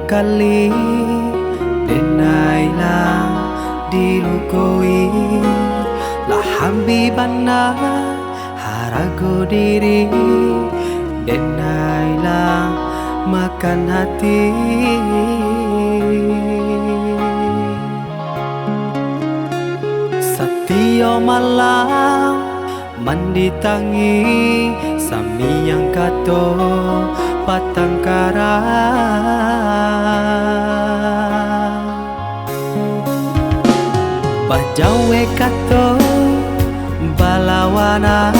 kali denailah dilukoi lah hambibana harago diri denailah makan hati satio malam mandi tangi sami yang kato patangkara bajawe kato balawana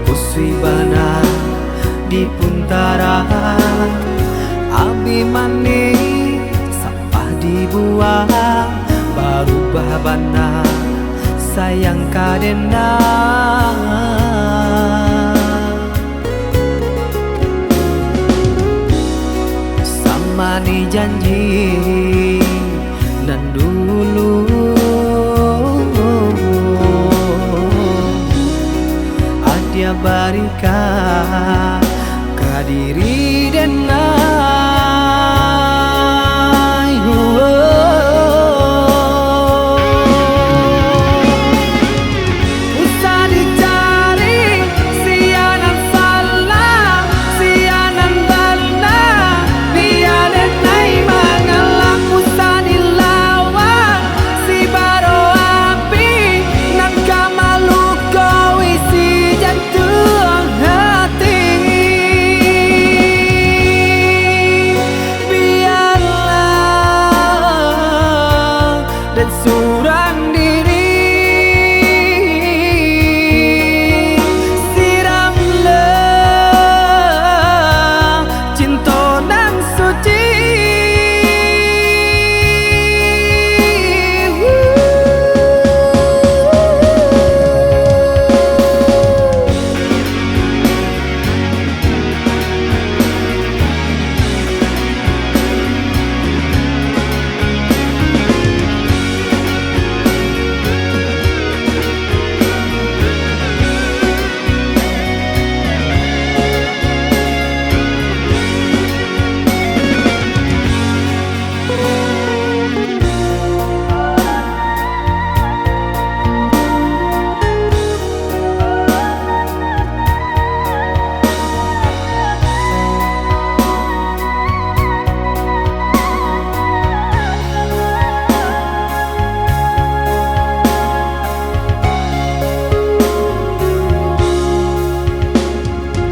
kusibana di puntara abi mani sampah dibuang baru babana sayang kadena sama ni janji nan dulu adia barika kadiri denai dan surang diri siramlah cinta nan suci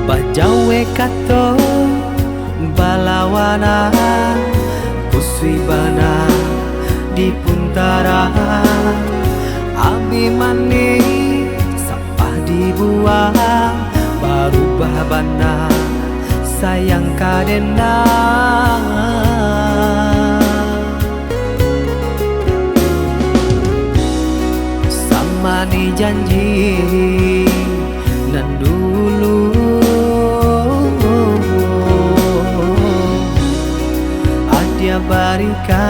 bajawe kato balawana kusibana di puntara abi mani sampah dibuang baru babana sayang kadena sama ni janji nan dulu adia barika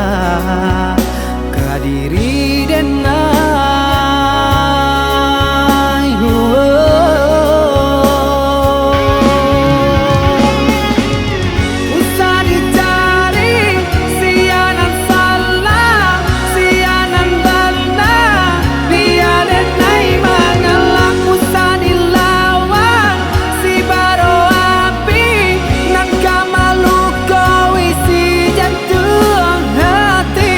kadiri denai usah dicari sianan salah sianan balna biar denai mengalah usah dilawan si baro api nan kamalu kau isi jantung hati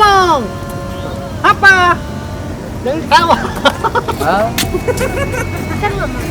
ngomong. Apa? Jangan ketawa. Kan ngomong.